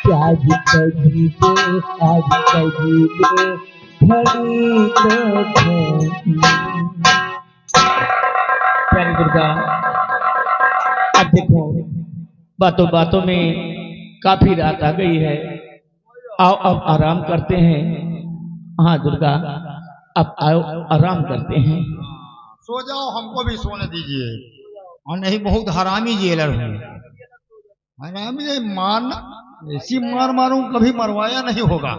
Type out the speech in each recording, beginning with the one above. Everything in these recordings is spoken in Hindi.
प्याज कभी दे आज कभी दे घड़ी तो प्यारी दुर्गा। अब देखो बातों बातों में काफी रात आ गई है, आओ अब आराम करते हैं। हाँ दुर्गा अब आओ आराम करते हैं। सो जाओ, हमको भी सोने दीजिए। और नहीं बहुत हरामी जेलर हूँ, हरामी मारना ऐसी मार मारूं कभी मरवाया नहीं होगा,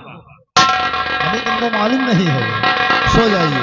अभी तुमको मालूम नहीं है। सो जाइए।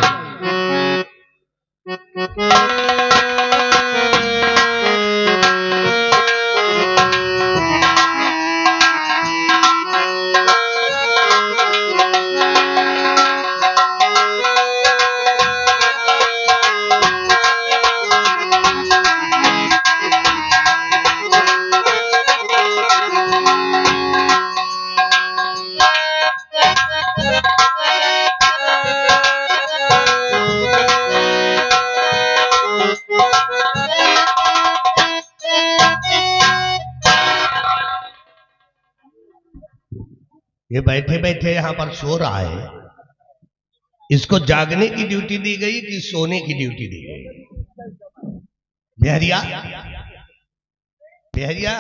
ये बैठे बैठे यहाँ पर सो रहा है, इसको जागने की ड्यूटी दी गई कि सोने की ड्यूटी दी गई? बिहरिया बिहरिया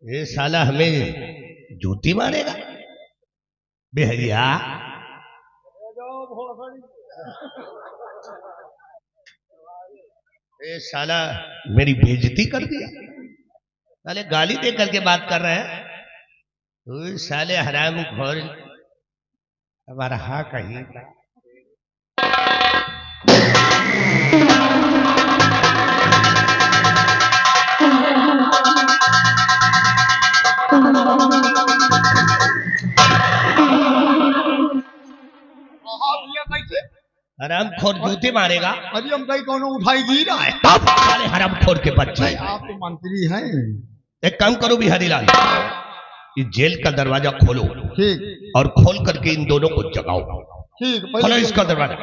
ये साला हमें जूती मारेगा। बिहरिया ये साला मेरी बेइज्जती कर दिया, साले गाली दे करके बात कर रहे हैं। साले हराम खोर हमारा हा कहीं हराम खोर जूते मारेगा। अरे हम कहीं कौन उठाई गिरा है। साले हराम खोर के बच्चे, आप तो मंत्री हैं। एक काम करो बिहारी लाल, इस जेल का दरवाजा खोलो। ठीक। और खोल करके इन दोनों को जगाओ। ठीक, खोलो इसका दरवाजा।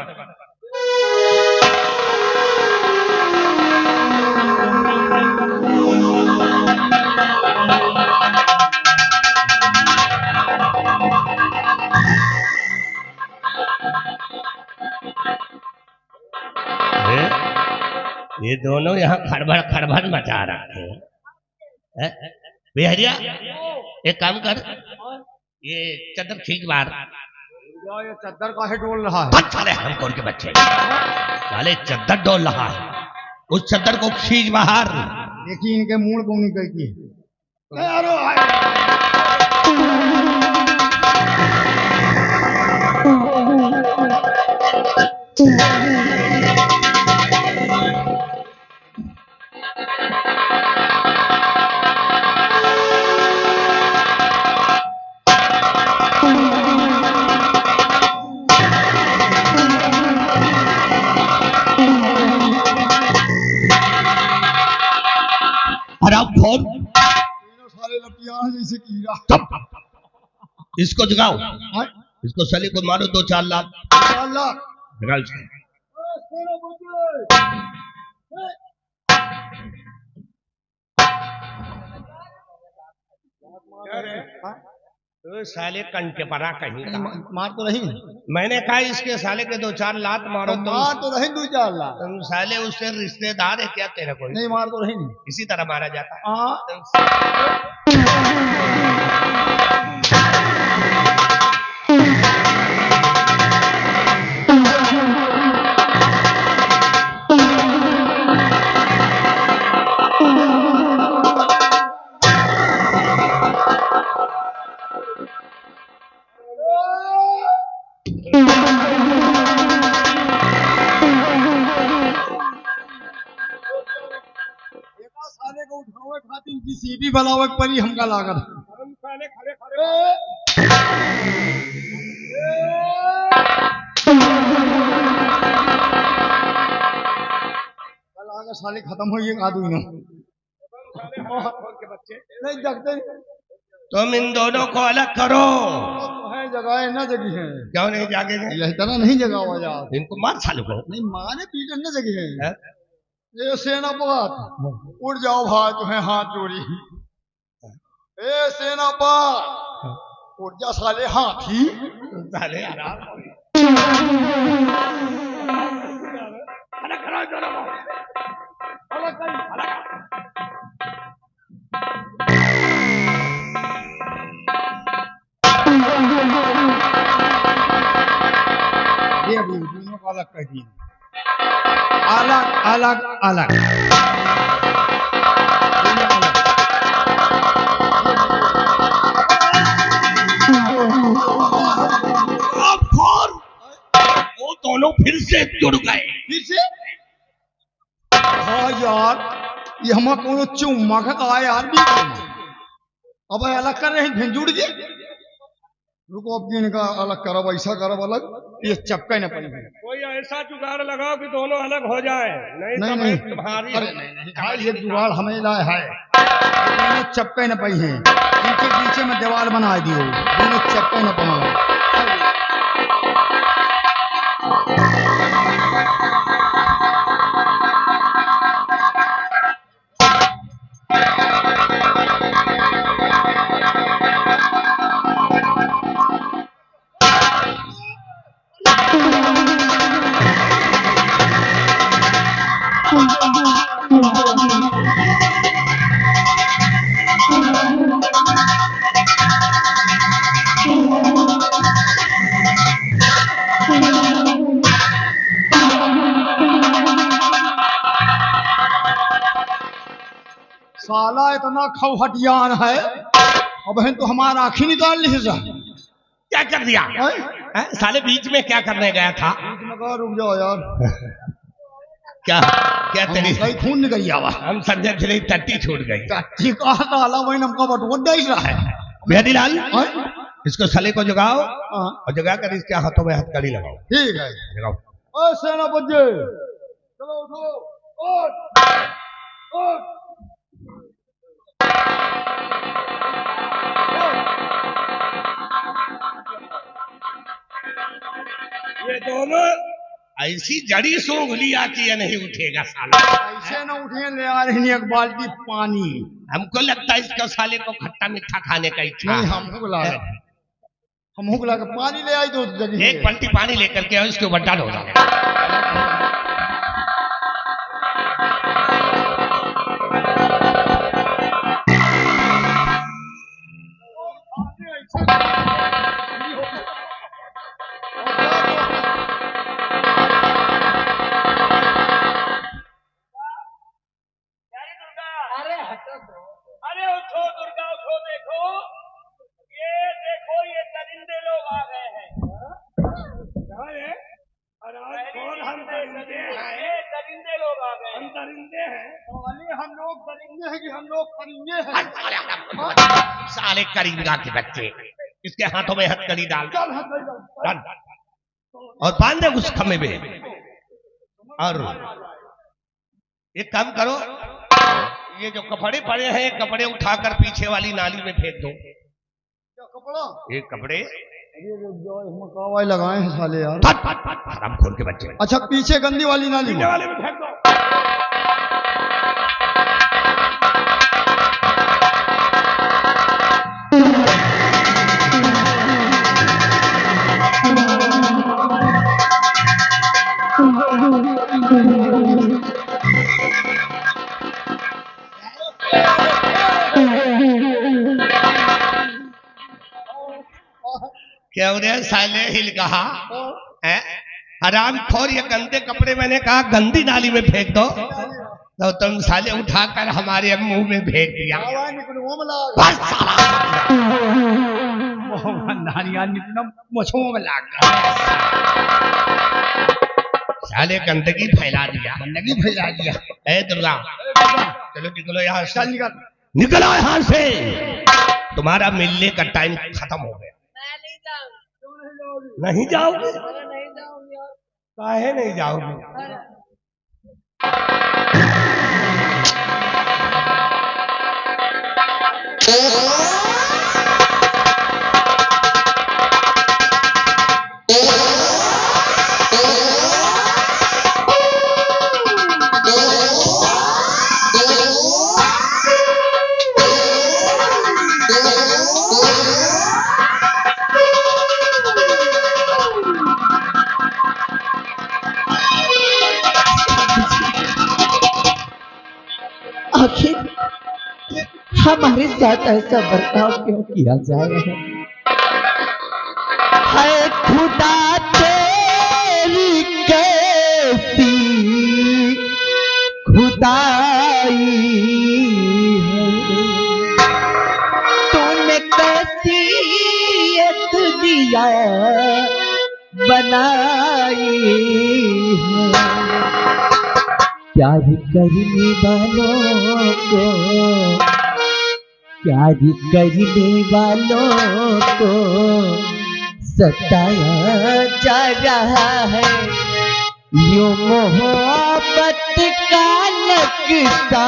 ये दोनों यहाँ खड़बड़ खड़बड़ मचा रहे हैं। बिहारिया एक काम कर, ये चद्दर खींच बाहर। ये चद्दर काहे डोल रहा है? साले हम कौन के बच्चे, साले चद्दर डोल रहा है, उस चद्दर को खींच बाहर। देखिए इनके मूड को निकलती है। सारे लपियां जैसे कीड़ा। इसको जगाओ, इसको सली को मारो 2-4 लाख। 4 लाख जगाओ इसको। तो साले कंटे पड़ा कहीं का। मार तो नहीं, मैंने कहा इसके साले के 2-4 लात मारो। तो मार तो नहीं 2-4 लाख। तुम साले उससे रिश्तेदार है क्या तेरा कोई? नहीं मार तो नहीं, इसी तरह मारा जाता है। साले को उठावे खातिर की सीटी बनावे परी हमका लागत। साले खड़े खड़े आगे साले खत्म हो ये आदमी ना। के बच्चे नहीं जगते तुम इन दोनों को अलग करो। है जगह है ना जगह है, क्यों नहीं जागेंगे? यही तरह नहीं जगह हो यार, इनको मार सालों को। नहीं मारे पीटन ना जगह है। हैं? ये सेनापत उड़ जाओ भाई, तुम्हें हाथ जोड़ी। ए सेनापत उड़ जा साले हाथी। साले आराम अलग करो दोनों को। अलग कर, अलग। ये अभी दोनों को अलग कर दिए, अलग अलग अलग। अब और वो दोनों फिर से जुड़ गए। फिर से हाँ यार, ये हमारा कोनो चुम्मा का यार भी। अब अलग कर रहे हैं, फिर जुड़ गए। रुको अब इनका अलग करब, ऐसा करब अलग, ये चपका न पड़े। कोई ऐसा जुगाड़ लगाओ कि दोनों अलग हो जाए, नहीं नहीं तो नहीं, मैं तुम्हारी अरे नहीं भाई, ये जुगाड़ हमें लाए है, दोनों चपके न पई हैं, इनके पीछे में दीवार बना दियो, दोनों चपके न पड़ा। साला इतना खौहटियान है, अब है तो हमारा आँखी निकाल ली जा। क्या कर दिया? हैं? साले बीच में क्या करने गया था? रुक जाओ यार, क्या क्या तेरी कहीं खून निकल गया। हम समझे तेरी टट्टी छूट गई। टट्टी का साला वही नमका बटुआ दे रहा है। बेहदीलाल, हाँ? इसको साले को जगाओ हाँ। और जगा कर इसके हाथों में हथकड़ी लगाओ। ठीक है, जगाओ। ओ सेनापति चलो उठो, उठ, उठ। ये दोनों ऐसी जड़ी सूंघ लिया कि ये नहीं उठेगा साला। ऐसे न उठे, ले आ रही एक बाल्टी पानी। हमको लगता है इसको साले को खट्टा मीठा खाने का इच्छा नहीं, है। हमको लगा पानी ले आई दो जगह। एक बाल्टी पानी लेकर के आओ, इसके ऊपर डाल हो जाए। अरे उठो दुर्गा उठो, देखो ये दरिंदे लोग आ गए हैं। क्या है? और आज कौन हम दरिंदे हैं? ये दरिंदे लोग आ गए, हम दरिंदे हैं। हम लोग करेंगे हैं कि हम लोग करेंगे हैं। साले करींगा के बच्चे, इसके हाथों में हथकड़ी डाल डाल और बांध दे उस खम्भे में। और एक काम करो, ये जो कपड़े पड़े हैं, कपड़े उठाकर पीछे वाली नाली में फेंक दो। क्या कपड़ा? ये कपड़े मकावाई लगाए हैं साले यार। हराम खोर के बच्चे। अच्छा, पीछे गंदी वाली नाली में। वाले में फेंक दो। क्या उन्हें साले हिल कहा है? हराम खोर, ये गंदे कपड़े मैंने कहा गंदी नाली में फेंक दो, तो तुम साले उठाकर हमारे मुंह में फेंक दिया। बस साला मछुओं में लाग गया। साले गंदगी फैला दिया, गंदगी फैला दिया। ए दुर्गा, चलो निकलो यहाँ से, चल निकल। निकलो यहाँ से। तुम्हारा मिलने का टाइम खत्म हो गया। नहीं जाओगे? काहे नहीं जाओगे? आखिर हमारे साथ ऐसा बर्ताव क्यों किया जा रहा है खुदा तेरी कैसी खुदाई है तूने कैसी ये दुनिया बनाई है प्यार करने वालों को प्यार करने वालों को सताया जा रहा है यूं मोहब्बत का नक्शा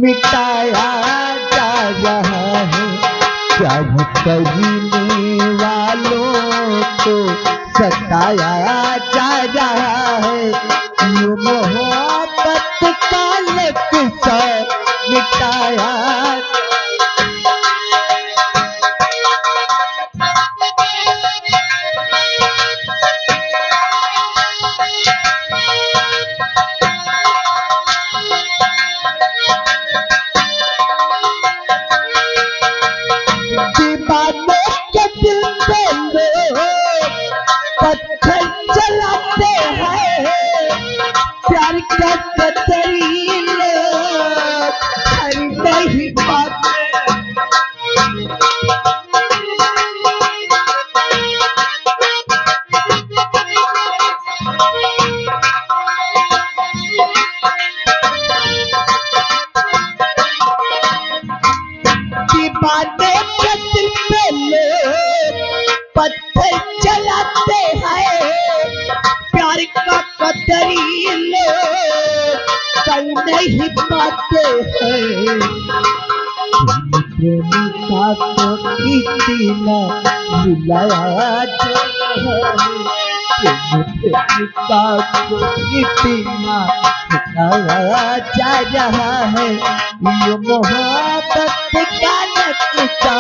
मिटाया जा रहा है प्यार करने वालों को सताया जा रहा है यूं मोहब्बत का नक्शा मिटाया पत्थर चलाते हैं प्यार का कतरीन हर नहीं पाते दीवाने के दिल पे लोग पत्थर चलाते हैं प्यार का कतरी लोग कर नहीं पाते हैं प्रेमिका को इतना मिलाया जा रहा है प्रेमिका को इतना मिलाया जा रहा है ये मोहब्बत का नक्शा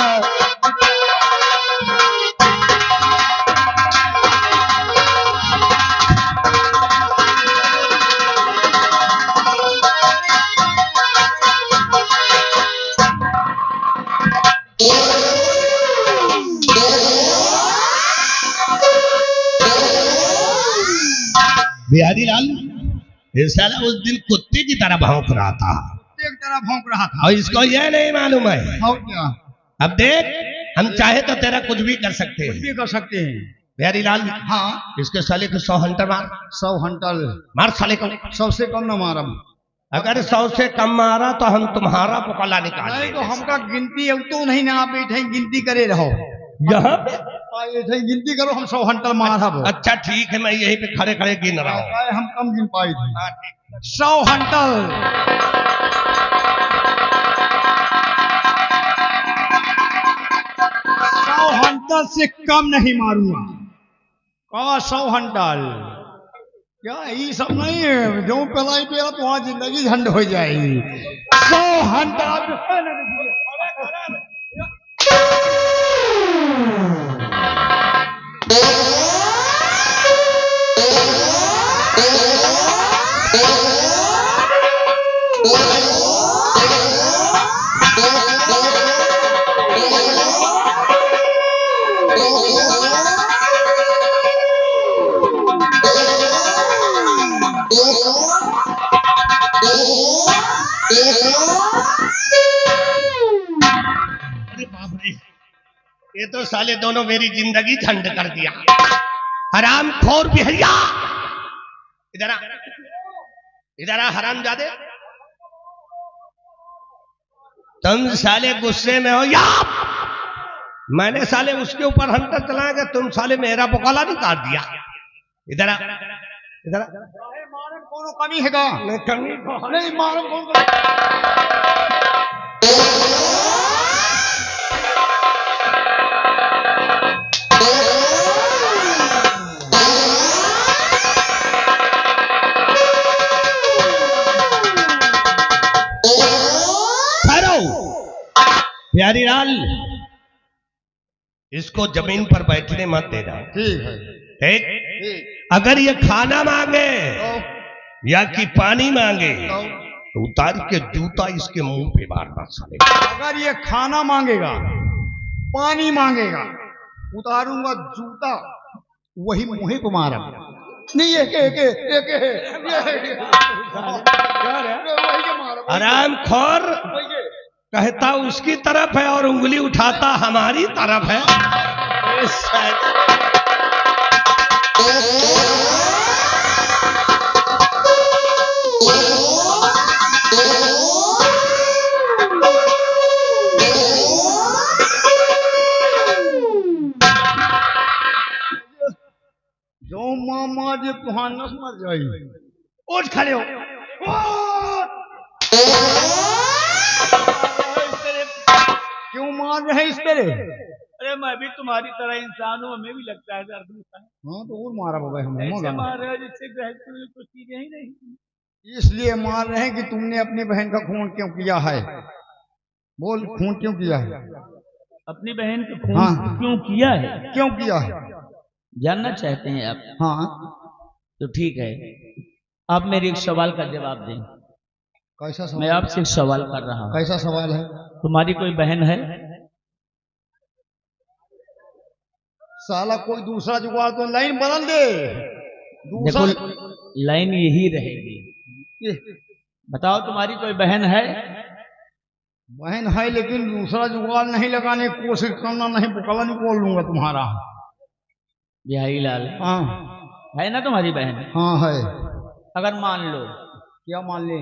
बिहारी लाल ये साला उस दिन कुत्ते की तरह भौंक रहा था एक तरह भौंक रहा था और इसको यह नहीं मालूम है और क्या अब देख हम चाहे तो तेरा कुछ भी कर सकते कुछ हैं भी कर सकते हैं बिहारी लाल हाँ इसके साले को 100 हंटर मार 100 हंटल मार साले को सबसे कम न मारम अगर 100 से कम मारा तो हम तुम्हारा पुकाला निकाल नहीं तो देंगे। हमका गिनती अब तो नहीं ना आप बैठे गिनती करे रहो यहाँ पे ऐसे गिनती करो हम 100 हंटल मारब अच्छा ठीक है मैं यहीं पे खड़े खड़े गिन रहा हूँ हम कम गिन पाए थे हाँ, ठीक। 100 हंटल 100 हंटल से कम नहीं मारूंगा कहा 100 हंटल क्या ये सब नहीं है जो पलाई पे तो वहां जिंदगी झंड हो जाएगी 100 हंटल अरे बाप रे ये तो साले दोनों मेरी जिंदगी झंड कर दिया हराम खोर बिहैया इधर आ इधर आ हराम जादे तुम साले गुस्से में हो या मैंने साले उसके ऊपर हंटर चलाया गया तुम साले मेरा पुकाला नहीं काट दिया इधर आ इधर आ मारन कोनो कमी है का नहीं कमी तो है। नहीं मारन कोनो ठहरो प्यारी लाल इसको जमीन पर बैठने मत देना ठीक है ठीक ठीक अगर ये खाना मांगे तो या कि पानी मांगे तो उतार के जूता इसके मुंह पे मारना साले। अगर ये खाना मांगेगा, पानी मांगेगा, उतारूंगा जूता, वही मुंह पे मारा। नहीं आराम खोर कहता उसकी तरफ है और उंगली उठाता हमारी तरफ है। जो मामा जी तुहार नस मर जाई। उठ खड़े हो। क्यों मार रहे इस तरह? अरे मैं भी तुम्हारी तरह इंसान हूँ, हमें भी लगता है दर्द होता है। हाँ तो और मारा बाबा ऐसे हम मार रहे हो जिससे गृहस्थ में कुछ चीजें ही नहीं। इसलिए मार रहे हैं कि तुमने अपनी बहन का खून क्यों किया है। बोल, खून क्यों किया है? अपनी बहन का खून हाँ। क्यों किया है? क्यों किया है? जानना चाहते हैं आप? हाँ तो ठीक है, आप मेरे एक सवाल का जवाब दें। कैसा मैं सवाल? आपसे एक सवाल कर रहा हूँ। कैसा सवाल है? तुम्हारी कोई बहन है? साला कोई दूसरा जुगाड़ तो लाइन बदल दे। देखो दूसरा लाइन यही रहेगी। बताओ तुम्हारी कोई बहन है? बहन है, लेकिन दूसरा जुगाड़ नहीं लगाने की कोशिश करना, नहीं बुकला नहीं बोल लूंगा तुम्हारा। बिहारी लाल हाँ है ना तुम्हारी बहन? हाँ है। अगर मान लो, क्या मान ले?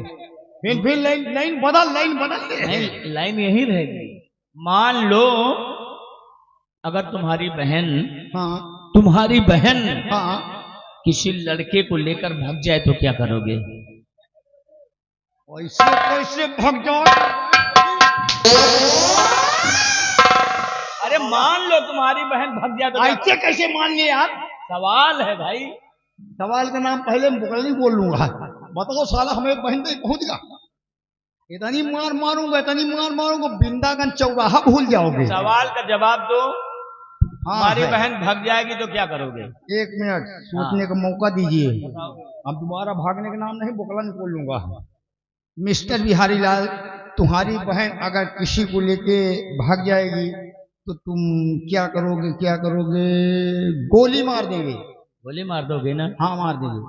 फिर लाइन बदल दे। नहीं लाइन यही रहेगी। मान लो अगर तुम्हारी बहन हाँ किसी लड़के को लेकर भाग जाए तो क्या करोगे? ऐसे कैसे भाग जाओ? अरे मान लो तुम्हारी बहन भाग जाए तो क्या ऐसे कैसे मान लिए आप? सवाल है भाई। सवाल का नाम पहले बुकला नहीं बोल लूंगा। बताओ साला, हमें बहन तक पहुंच गया। इतनी मार मारूंगा बिंदागन चौराहा भूल जाओगे। सवाल का जवाब दो। हाँ, हमारी है। बहन भाग जाएगी तो क्या करोगे? एक मिनट सोचने का मौका दीजिए। अब दोबारा भागने का नाम नहीं, बुकला नहीं बोल लूंगा। मिस्टर बिहारी लाल, तुम्हारी बहन अगर किसी को लेके भाग जाएगी तो तुम क्या करोगे? गोली मार देंगे। गोली मार दोगे ना? हाँ मार देंगे।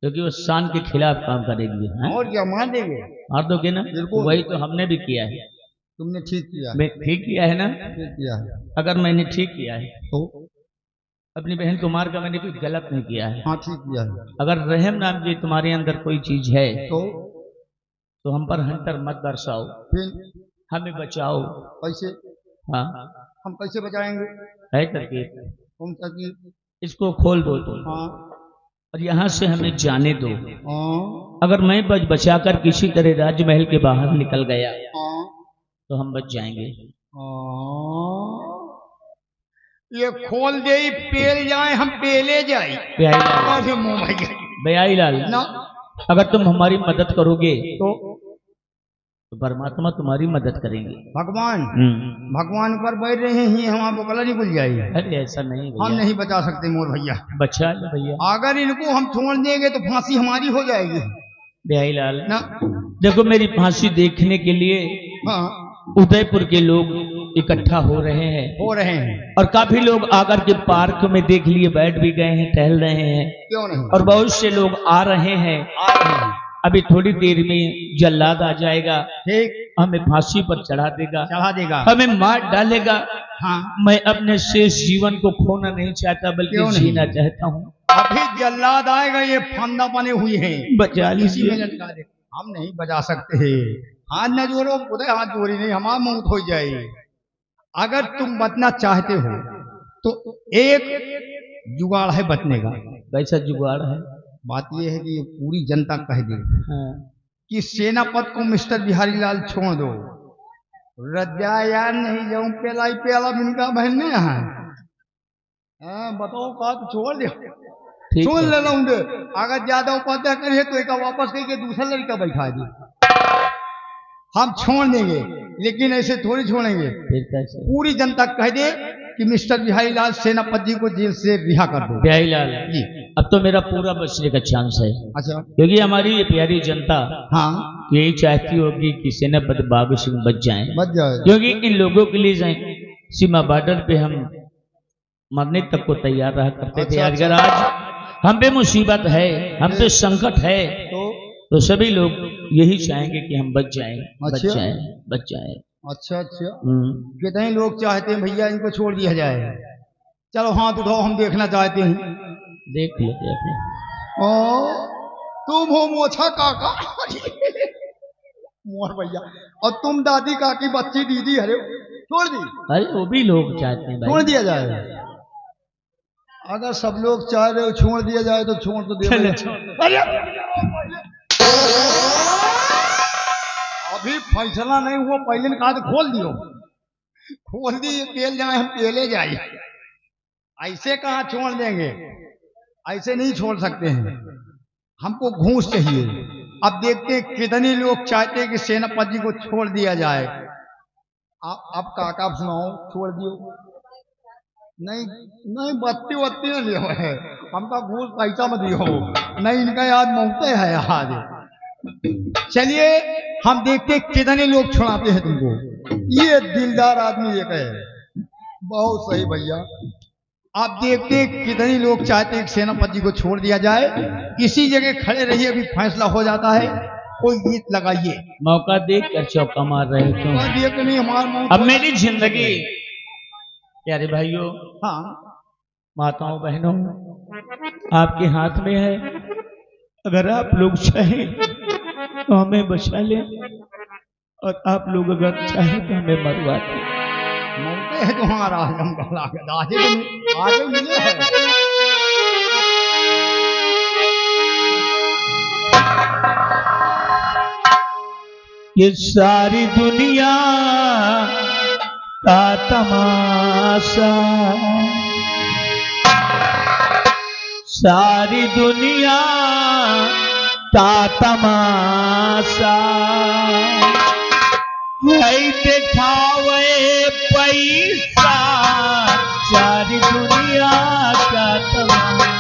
क्योंकि वो शान के खिलाफ काम करेगी। हैं? और क्या मार देंगे? मार दोगे ना? बिल्कुल। वही तो हमने भी किया है। तुमने ठीक किया। मैं ठीक किया है ना? ठीक किया है। अगर मैंने ठीक किया है तो अपनी बहन को मार कर मैंने कुछ गलत नहीं किया है। हाँ ठीक किया है। अगर रहम नाम की तुम्हारे अंदर कोई चीज है तो हम पर हंटर मत बरसाओ, फिर हमें बचाओ। कैसे? हाँ हम कैसे बचाएंगे? है तरकीब। कौन सा चीज? इसको खोल दो तुम हाँ और यहाँ से हमें जाने दो। हाँ अगर मैं बचाकर किसी तरह राजमहल के बाहर निकल गया हाँ तो हम बच जाएंगे। ये खोल दे, पेल जाए, हम पेले जाए। बिहारी लाल ना अगर तुम हमारी मदद करोगे तो परमात्मा तुम्हारी मदद करेंगे। भगवान पर बैठ रहे हैं, हमारे बुकला नहीं खुल जाएगी। अरे ऐसा नहीं हम भैया, नहीं बचा सकते मोर भैया। बचा लो भैया। अगर इनको हम छोड़ देंगे तो फांसी हमारी हो जाएगी बिहारी लाल ना। देखो मेरी फांसी देखने के लिए हाँ उदयपुर के लोग इकट्ठा हो रहे हैं और काफी लोग आकर के पार्क में देख लिए, बैठ भी गए हैं, टहल रहे हैं। क्यों नहीं? और बहुत से लोग आ रहे हैं। अभी थोड़ी देर में जल्लाद आ जाएगा, ठीक, हमें फांसी पर चढ़ा देगा, हमें मार डालेगा। हाँ मैं अपने शेष जीवन को खोना नहीं चाहता बल्कि क्यों नहीं? जीना चाहता हूँ। अभी जल्लाद आएगा, ये फंदा बने हुई है, बचा इसी लीजिए। में लटका दे। हम नहीं बचा सकते। हाथ न जोड़ो, खुद हाथ जोड़ी नहीं, हमारा मौत हो जाएगी। अगर तुम बचना चाहते हो तो एक जुगाड़ है बचने का। कैसा जुगाड़ है? बात यह है कि ये पूरी जनता कह दे हाँ। कि सेनापत को मिस्टर बिहारी लाल छोड़ दो। रजा यार नहीं जाऊं, पेला मिनका बहन ने यहाँ बताओ का तो छोड़ दे, ठीक छोड़ है। ले लाऊंगे। अगर ज्यादा उपाध्याय करिए तो एक वापस करके दूसरा लड़का बैठा दे। हम छोड़ देंगे, लेकिन ऐसे थोड़ी छोड़ेंगे। फिर कैसे? पूरी जनता कह दे कि मिस्टर बिहारी लाल सेनापति जी को जेल से रिहा कर दो। बिहारी लाल जी अब तो मेरा पूरा बचने का चांस है, अच्छा क्योंकि हमारी ये प्यारी जनता हाँ यही चाहती होगी कि सेनापति बाबू सिंह बच जाएं, बच जाए। क्योंकि इन लोगों के लिए जाएं सीमा बॉर्डर पे हम मरने तक को तैयार रहा करते थे। अच्छा, अगर आज हम पे मुसीबत है, हम पे संकट है, तो सभी लोग यही चाहेंगे कि हम बच जाएं, बच अच्छा। जाएं, बच जाएं। अच्छा अच्छा, कितने लोग चाहते हैं भैया इनको छोड़ दिया जाए? चलो हाथ उठाओ, हम देखना चाहते हैं। देख लेते अपने। ओ, तुम हो मोछा काका मोर भैया, और तुम दादी काकी बच्ची दीदी, अरे छोड़ दी। अरे वो भी लोग चाहते हैं छोड़ भाई। दिया जाए। अगर सब लोग चाह रहे हो छोड़ दिया जाए तो छोड़ तो दे। अरे अभी फैसला नहीं हुआ, पहले ने कहा तो खोल दियो, खोल दी पेल जाए, हम पेले जाए। ऐसे कहाँ छोड़ देंगे? ऐसे नहीं छोड़ सकते हैं, हमको घूस चाहिए। अब देखते हैं कितने लोग चाहते हैं कि सेनापति को छोड़ दिया जाए। अब काका सुनाओ, छोड़ दियो? नहीं नहीं, बत्ती वत्ती न लियो है, हमका घूस पैसा मत दियो। नहीं, इनका याद मौते है आज। चलिए हम देखते कितने लोग छुड़ाते हैं तुमको। ये दिलदार आदमी एक है, बहुत सही भैया। आप देखते कितने लोग चाहते हैं कि सेनापति को छोड़ दिया जाए। इसी जगह खड़े रहिए, अभी फैसला हो जाता है। कोई गीत लगाइए। मौका देख कर चौका मार रहे हो क्यों? देख नहीं, हमारा अब मेरी जिंदगी, प्यारे भाइयों, हाँ माताओं बहनों, आपके हाथ में है। अगर आप लोग चाहें तो हमें बचा लें, और आप लोग अगर चाहें तो हमें मरवा दें। मौके है तुम्हारा आजम का लागत, आगे मिले है। ये सारी दुनिया का तमाशा, सारी दुनिया का तमाशा है, दिखावे पैसा, सारी दुनिया का तमाशा।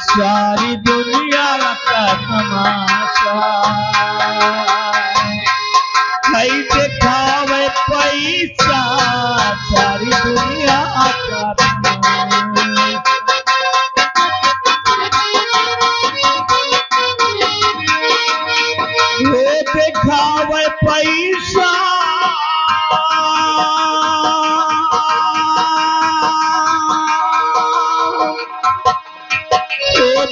सारी दुनिया का तमाशा है, दिखावे पैसा, सारी दुनिया का तमाशा। ये दिखावे पैसा,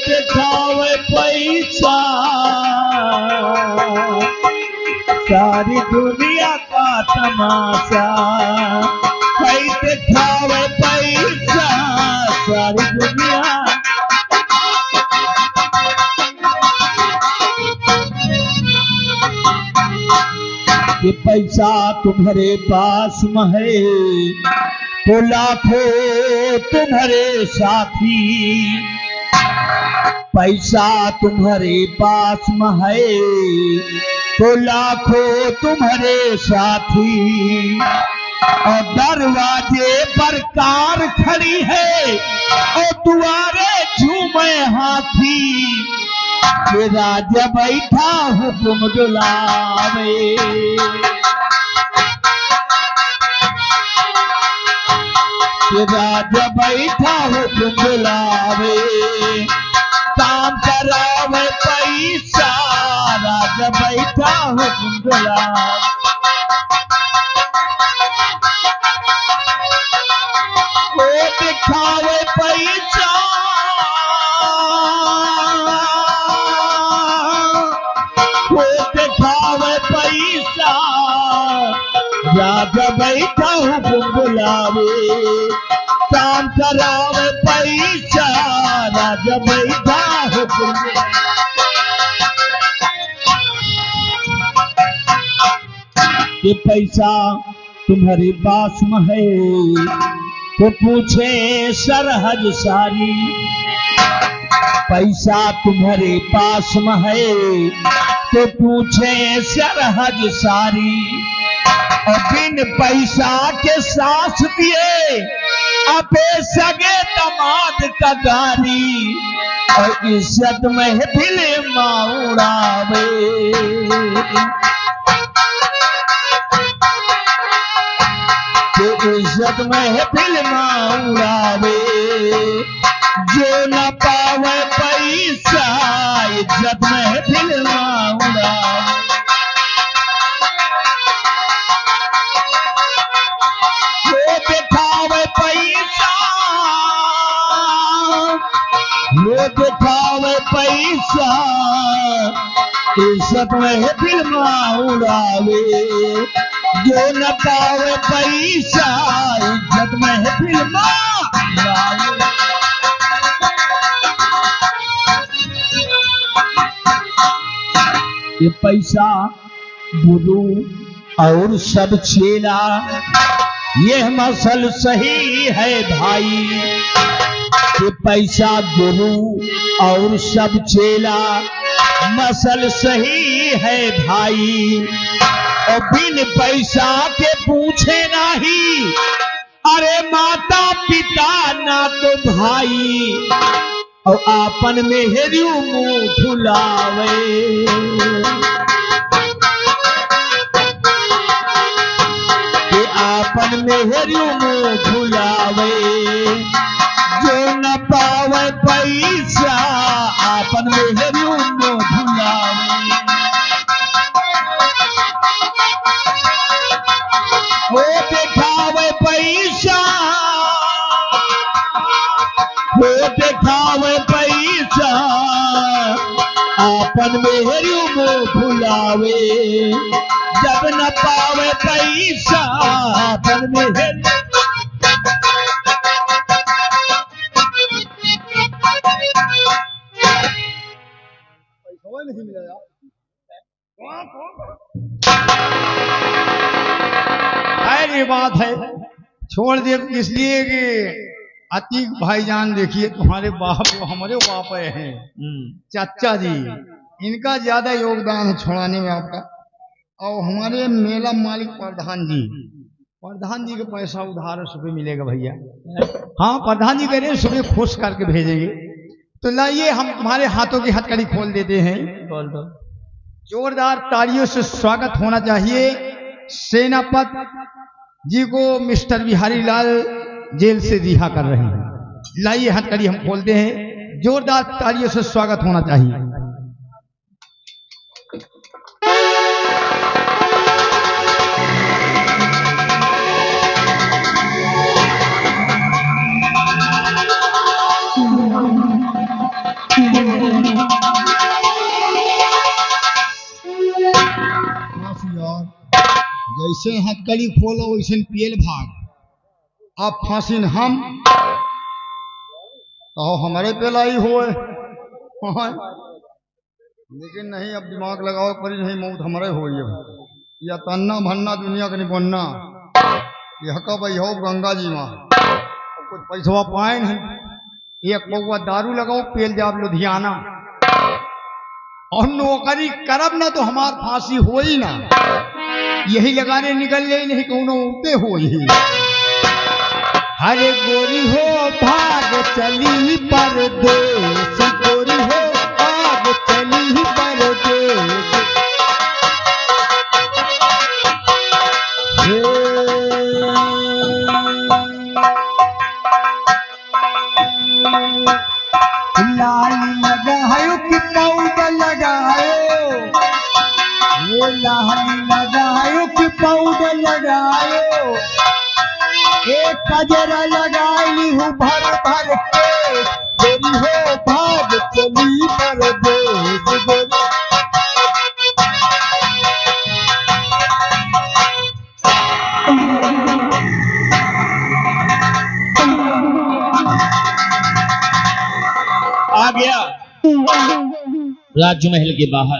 दिखावे पैसा, सारी दुनिया का तमाशा है, दिखावे पैसा, सारी दुनिया। ये पैसा तुम्हारे पास में है तो लाखों तुम्हारे साथी, पैसा तुम्हारे पास में है तो लाखों तुम्हारे साथी, और दरवाजे पर कार खड़ी है और दुआरे झूमे हाथी, ये राजा बैठा हुक्म डुलावे, ये राजा बैठा हुक्म डुलावे, काम करावे पैसा, राजा बैठा हुक्म डुलावे। वो दिखावे पैसा, वो दिखावे पैसा, राजा बैठा हुक्म बुलावे, काम करावे पैसा, राजा बैठा हुक्म। ये पैसा तुम्हारे पास में है तो पूछे सरहद सारी, पैसा तुम्हारे पास में है तो पूछे सरहद सारी, और बिन पैसा के सांस दिए अपे सगे दमाद का गारी और इज्जत महफिल माउड़ावे। इज्जत महफिल माउड़ावे, जो न पावे पैसा इज्जत महफिल माउड़ावे। वो दिखावे पैसा, वो दिखावे पैसा इज्जत महफिल माउड़ावे, जो न पावे पैसा इज्जत महफिल माउड़ावे। ये पैसा गुरु और सब चेला, यह मसल सही है भाई। ये पैसा गुरु और सब चेला, मसल सही है भाई। और बिन पैसा के पूछे नहीं, अरे माता पिता ना तो भाई। और आपन में हेरियो मुंह फुलावे, कि आपन में हेरियो मुंह फुलावे, जो न पावे पैसा आपन में हेरियो मुंह फुलावे। वो दिखावे पैसा, वो दिखावे पैसा आपन मेहरियों मुंह फुलावे, जब न पावे पैसा आपन मेहरियों। नहीं मिला यार। ये बात है, छोड़ दे इसलिए कि अतीक भाईजान देखिए तुम्हारे बाप हमारे बाप हैं चाचा जी, इनका ज्यादा योगदान है छुड़ाने में आपका। और हमारे मेला मालिक प्रधान जी का पैसा उधार सुबह मिलेगा भैया। हाँ प्रधान जी कह रहे हैं सुबह खुश करके भेजेंगे। तो लाइए हम तुम्हारे हाथों की हथकड़ी खोल देते हैं। बोल दो। जोरदार तालियों से स्वागत होना चाहिए सेनापति जी को। मिस्टर बिहारी लाल जेल से रिहा कर रहे हैं। लाइए हथकड़ी हम खोलते हैं, जोरदार तालियों से स्वागत होना चाहिए। जैसे हथकड़ी खोलो वैसे पियल भाग। अब फांसीन हम कहो हमारे पे लाई हो, लेकिन नहीं अब दिमाग लगाओ पर नहीं मौत हमारे हो। या तन्ना भन्ना दुनिया के नहीं बनना। यह कब हो गंगा जी माँ कुछ पैसा पाए नहीं। एक पौवा दारू लगाओ पेल जाब लुधियाना और नौकरी करब ना तो हमार फांसी हो ही ना। यही लगाने निकल गई नहीं कौनो उठते हो ही। हरे गोरी हो भाग चली परदेस, गोरी हो भाग चली परदेस। लाली लगायो कि पाउडर लगायो, वो लाली लगायो कि पाउडर लगायो। एक कजरा लगाई हूँ भर भर के, गोरी हो भाग चली परदेस गोरी। आ गया राजमहल के बाहर